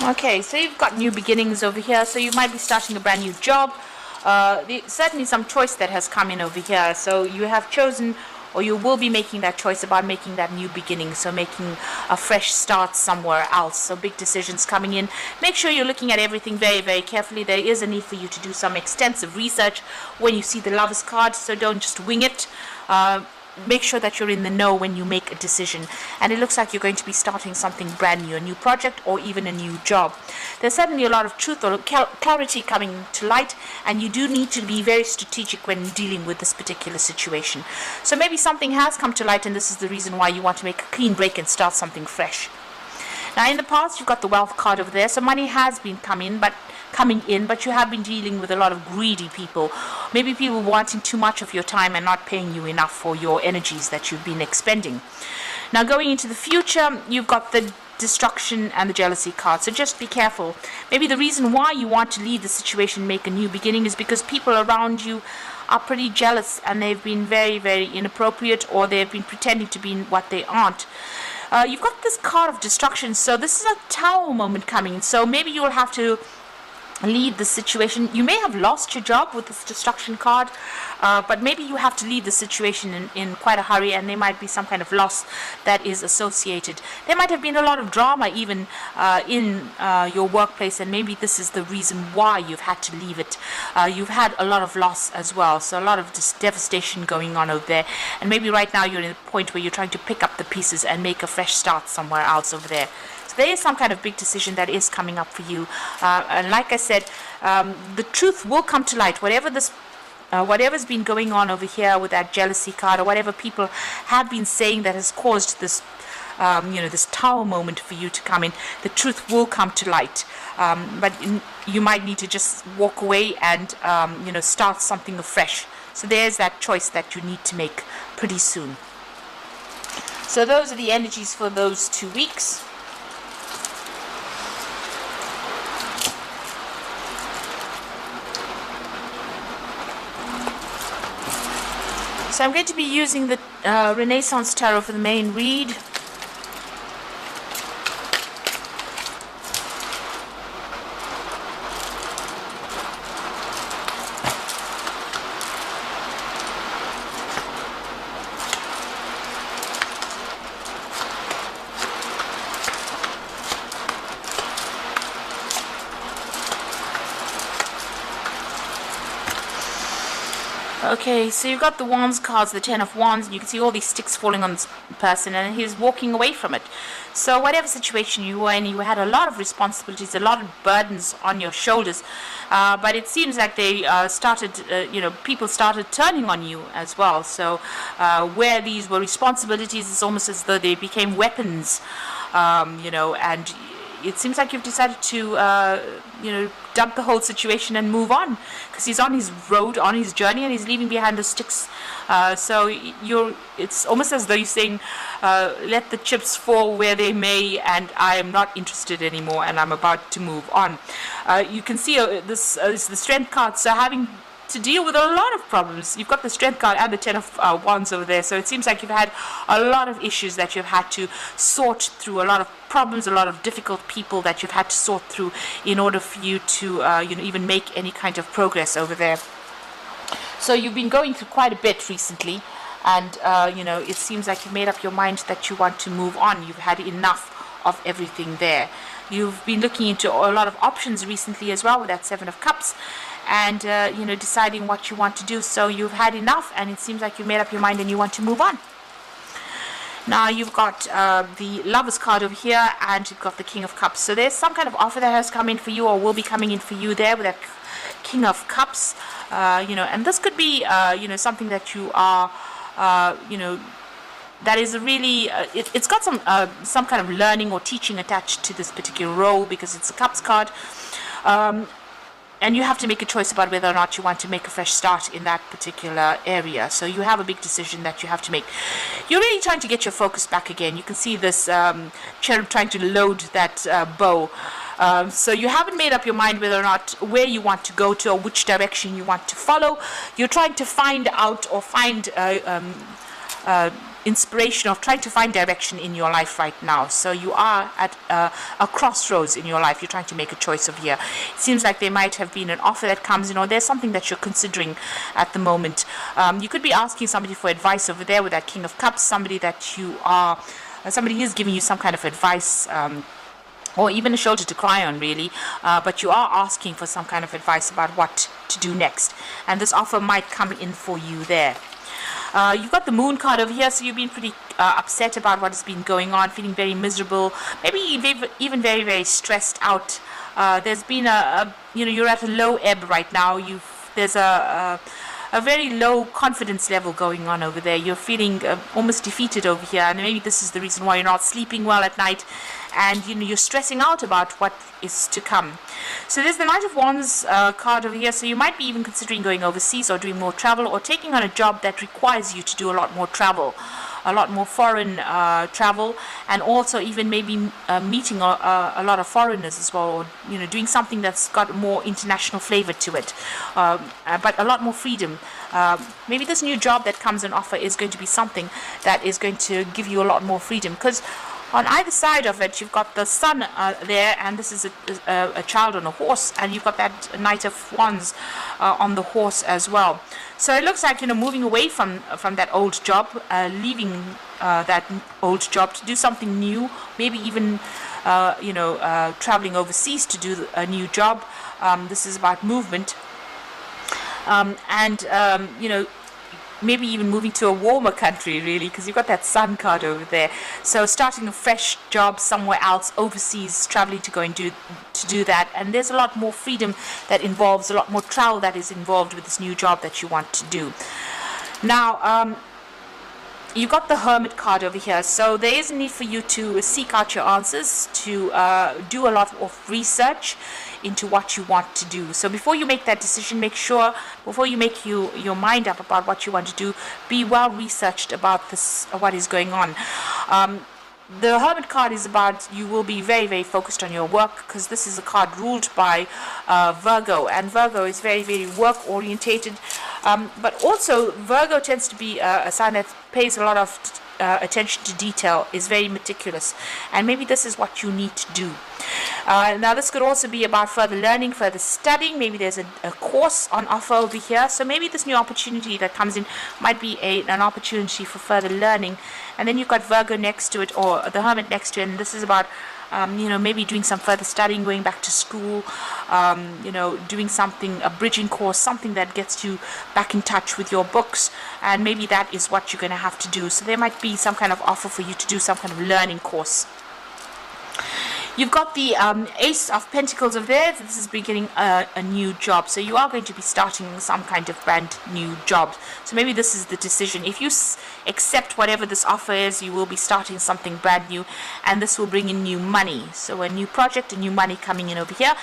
Okay, so you've got new beginnings over here. So you might be starting a brand new job. Certainly some choice that has come in over here. So you have chosen, or you will be making that choice about making that new beginning. So making a fresh start somewhere else. So big decisions coming in. Make sure you're looking at everything very, very carefully. There is a need for you to do some extensive research when you see the Lovers card. So don't just wing it. Make sure that you're in the know when you make a decision. And it looks like you're going to be starting something brand new, a new project or even a new job. There's certainly a lot of truth or clarity coming to light, and you do need to be very strategic when dealing with this particular situation. So maybe something has come to light, and this is the reason why you want to make a clean break and start something fresh. Now in the past, you've got the wealth card over there, so money has been coming in, but you have been dealing with a lot of greedy people. Maybe people wanting too much of your time and not paying you enough for your energies that you've been expending. Now going into the future, you've got the destruction and the jealousy card, so just be careful. Maybe the reason why you want to leave the situation, make a new beginning, is because people around you are pretty jealous and they've been very, very inappropriate, or they've been pretending to be what they aren't. You've got this card of destruction, so this is a tower moment coming. So maybe you'll have to leave the situation. You may have lost your job with this destruction card, but maybe you have to leave the situation in quite a hurry, and there might be some kind of loss that is associated. There might have been a lot of drama even in your workplace, and maybe this is the reason why you've had to leave it. You've had a lot of loss as well, so a lot of devastation going on over there, and maybe right now you're in a point where you're trying to pick up the pieces and make a fresh start somewhere else over there. So there is some kind of big decision that is coming up for you, and like I said, the truth will come to light. Whatever's been going on over here with that jealousy card, or whatever people have been saying that has caused this, this tower moment for you to come in, the truth will come to light. But you might need to just walk away and start something afresh. So there's that choice that you need to make pretty soon. So those are the energies for those 2 weeks. So I'm going to be using the Renaissance Tarot for the main read. Okay, so you've got the Wands cards, the Ten of Wands, and you can see all these sticks falling on this person, and he's walking away from it. So whatever situation you were in, you had a lot of responsibilities, a lot of burdens on your shoulders, but it seems like they people started turning on you as well. So where these were responsibilities, it's almost as though they became weapons, and it seems like you've decided to, dump the whole situation and move on, because he's on his road, on his journey, and he's leaving behind the sticks. It's almost as though you're saying, let the chips fall where they may, and I am not interested anymore, and I'm about to move on. You can see this is the Strength card, so having to deal with a lot of problems. You've got the Strength card and the Ten of Wands over there, so it seems like you've had a lot of issues that you've had to sort through, a lot of problems, a lot of difficult people that you've had to sort through in order for you to even make any kind of progress over there. So you've been going through quite a bit recently, and it seems like you've made up your mind that you want to move on. You've had enough of everything there. You've been looking into a lot of options recently as well with that Seven of Cups, and deciding what you want to do. So you've had enough, and it seems like you've made up your mind and you want to move on. Now you've got the Lovers card over here, and you've got the King of Cups. So there's some kind of offer that has come in for you, or will be coming in for you there with that King of Cups. And this could be something that you are that is really it's got some kind of learning or teaching attached to this particular role, because it's a Cups card. And you have to make a choice about whether or not you want to make a fresh start in that particular area. So you have a big decision that you have to make. You're really trying to get your focus back again. You can see this cherub trying to load that bow. So you haven't made up your mind whether or not where you want to go to, or which direction you want to follow. You're trying to find out, or find inspiration of trying to find direction in your life right now. So you are at a crossroads in your life. You're trying to make a choice over here. It seems like there might have been an offer that comes in, or there's something that you're considering at the moment. You could be asking somebody for advice over there with that King of Cups, somebody that you are, somebody is giving you some kind of advice, or even a shoulder to cry on, really, but you are asking for some kind of advice about what to do next, and this offer might come in for you there. You've got the Moon card over here, so you've been pretty upset about what has been going on, feeling very miserable, maybe even very, very stressed out. There's been you're at a low ebb right now. There's a very low confidence level going on over there. You're feeling almost defeated over here, and maybe this is the reason why you're not sleeping well at night, and you're stressing out about what is to come. So there's the Knight of Wands card over here, so you might be even considering going overseas or doing more travel, or taking on a job that requires you to do a lot more travel, a lot more foreign travel, and also even maybe meeting a lot of foreigners as well, or doing something that's got more international flavor to it, but a lot more freedom. Maybe this new job that comes on offer is going to be something that is going to give you a lot more freedom, because on either side of it, you've got the Sun there, and this is a child on a horse, and you've got that Knight of Wands on the horse as well. So it looks like moving away from that old job, leaving that old job to do something new, maybe even traveling overseas to do a new job. This is about movement, maybe even moving to a warmer country, really, because you've got that Sun card over there. So starting a fresh job somewhere else, overseas, traveling to go and do that. And there's a lot more freedom that involves, a lot more travel that is involved with this new job that you want to do. Now, you got the Hermit card over here, so there is a need for you to seek out your answers, to do a lot of research into what you want to do. So before you make that decision, make sure, before you make your mind up about what you want to do, be well researched about this, what is going on. The Hermit card is about, you will be very, very focused on your work, because this is a card ruled by Virgo, and Virgo is very, very work orientated, but also Virgo tends to be a sign that pays a lot of attention to detail, is very meticulous, and maybe this is what you need to do. Now this could also be about further learning, further studying. Maybe there's a course on offer over here, so maybe this new opportunity that comes in might be an opportunity for further learning. And then you've got Virgo next to it, or the Hermit next to it, and this is about maybe doing some further studying, going back to school, doing something, a bridging course, something that gets you back in touch with your books, and maybe that is what you're going to have to do. So there might be some kind of offer for you to do some kind of learning course. You've got the Ace of Pentacles over there. This is beginning a new job. So you are going to be starting some kind of brand new job. So maybe this is the decision. If you accept whatever this offer is, you will be starting something brand new, and this will bring in new money. So a new project, a new money coming in over here.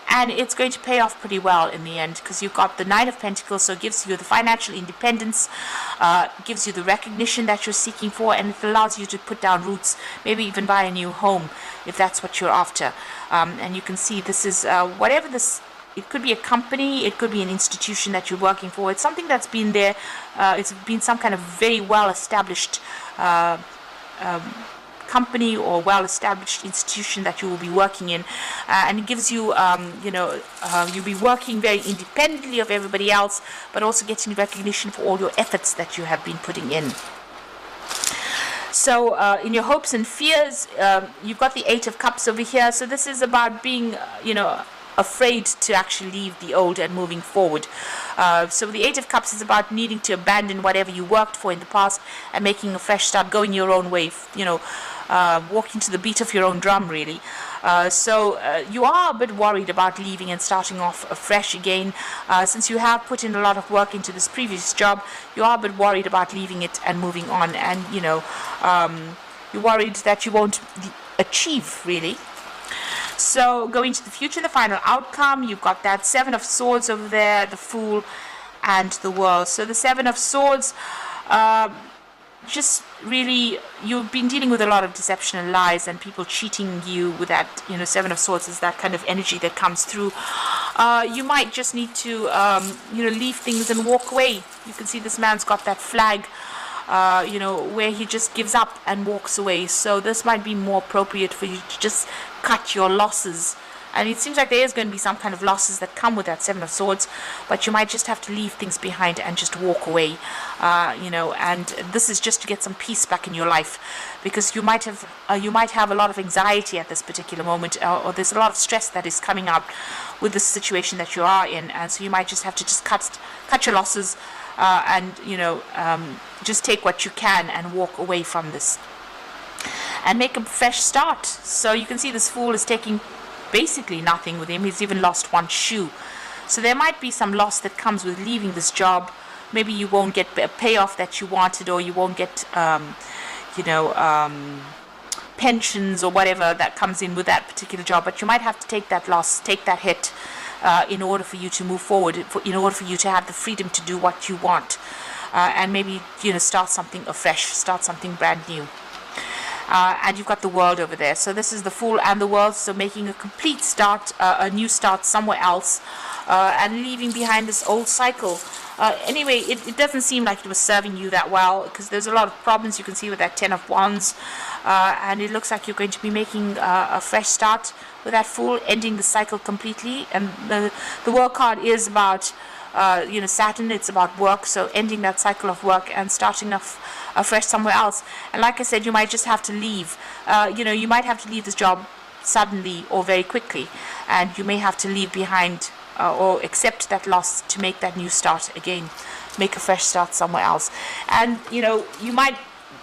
And it's going to pay off pretty well in the end, because you've got the Nine of Pentacles, so it gives you the financial independence, gives you the recognition that you're seeking for, and it allows you to put down roots, maybe even buy a new home if that's what you're after. And you can see this is whatever this, it could be a company, it could be an institution that you're working for. It's something that's been there, it's been some kind of very well established company or well-established institution that you will be working in, and it gives you, you'll be working very independently of everybody else, but also getting recognition for all your efforts that you have been putting in. So in your hopes and fears, you've got the Eight of Cups over here. So this is about being, afraid to actually leave the old and moving forward. So the Eight of Cups is about needing to abandon whatever you worked for in the past and making a fresh start, going your own way, walking to the beat of your own drum, really. So you are a bit worried about leaving and starting off afresh again. Since you have put in a lot of work into this previous job, you are a bit worried about leaving it and moving on, and you're worried that you won't achieve, really. So going to the future, the final outcome, you've got that Seven of Swords over there, the Fool, and the World. So the Seven of Swords, just really, you've been dealing with a lot of deception and lies and people cheating you with that, Seven of Swords is that kind of energy that comes through. You might just need to, leave things and walk away. You can see this man's got that flag where he just gives up and walks away. So this might be more appropriate for you to just cut your losses. And it seems like there is going to be some kind of losses that come with that Seven of Swords, but you might just have to leave things behind and just walk away, and this is just to get some peace back in your life, because you might have a lot of anxiety at this particular moment, or there's a lot of stress that is coming up with the situation that you are in, and so you might just have to just cut your losses, and just take what you can and walk away from this and make a fresh start. So you can see this Fool is taking basically nothing with him. He's even lost one shoe. So there might be some loss that comes with leaving this job. Maybe you won't get a payoff that you wanted, or you won't get pensions or whatever that comes in with that particular job, but you might have to take that loss, take that hit, in order for you to move forward, in order for you to have the freedom to do what you want, and maybe start something afresh, start something brand new. And you've got the World over there. So this is the Fool and the World. So making a complete start, a new start somewhere else, and leaving behind this old cycle. Anyway, it doesn't seem like it was serving you that well, because there's a lot of problems you can see with that Ten of Wands. And it looks like you're going to be making a fresh start with that Fool, ending the cycle completely. And the World card is about Saturn. It's about work, so ending that cycle of work and starting afresh somewhere else. And like I said, you might just have to leave. You might have to leave this job suddenly or very quickly, and you may have to leave behind or accept that loss to make that new start again, make a fresh start somewhere else. And you might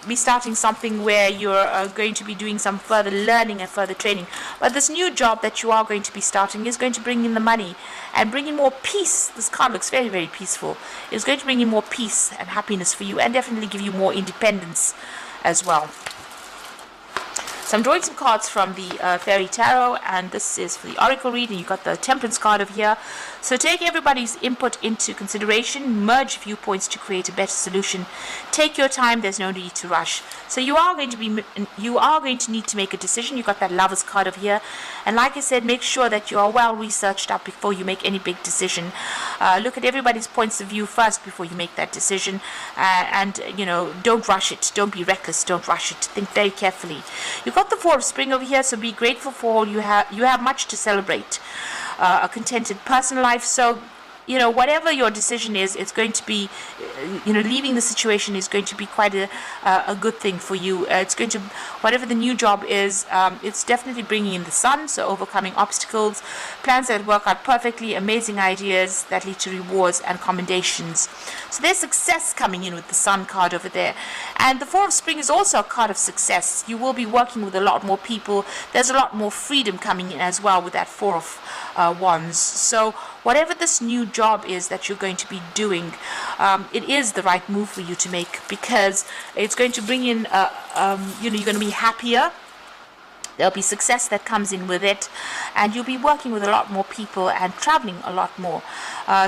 be starting something where you're going to be doing some further learning and further training, but this new job that you are going to be starting is going to bring in the money and bring in more peace. This card looks very, very peaceful. It's going to bring in more peace and happiness for you, and definitely give you more independence as well. So I'm drawing some cards from the Fairy Tarot, and this is for the Oracle reading. You've got the Temperance card over here. So take everybody's input into consideration, merge viewpoints to create a better solution. Take your time, there's no need to rush. So you are going to need to make a decision. You've got that Lovers card over here. And like I said, make sure that you are well researched up before you make any big decision. Look at everybody's points of view first before you make that decision. And don't rush it. Don't be reckless. Don't rush it. Think very carefully. You've got the Four of Spring over here, so be grateful for all you have. You have much to celebrate. A contented personal life. So whatever your decision is, it's going to be, leaving the situation is going to be quite a good thing for you. It's going to, whatever the new job is, it's definitely bringing in the sun, so overcoming obstacles, plans that work out perfectly, amazing ideas that lead to rewards and commendations. So there's success coming in with the Sun card over there. And the Four of Spring is also a card of success. You will be working with a lot more people. There's a lot more freedom coming in as well with that Four of Wands. So whatever this new job is that you're going to be doing, it is the right move for you to make, because it's going to bring in, you're going to be happier. There'll be success that comes in with it, and you'll be working with a lot more people and traveling a lot more.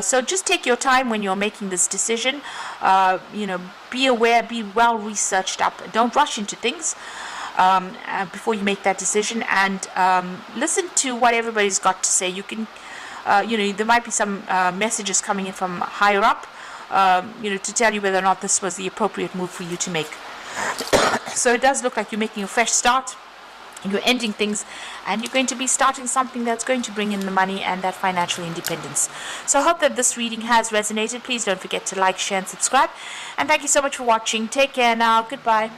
So just take your time when you're making this decision. Be aware, be well researched up. Don't rush into things before you make that decision, and listen to what everybody's got to say. You can, there might be some messages coming in from higher up, to tell you whether or not this was the appropriate move for you to make. So it does look like you're making a fresh start. You're ending things, and you're going to be starting something that's going to bring in the money and that financial independence. So I hope that this reading has resonated. Please don't forget to like, share, and subscribe. And thank you so much for watching. Take care now. Goodbye.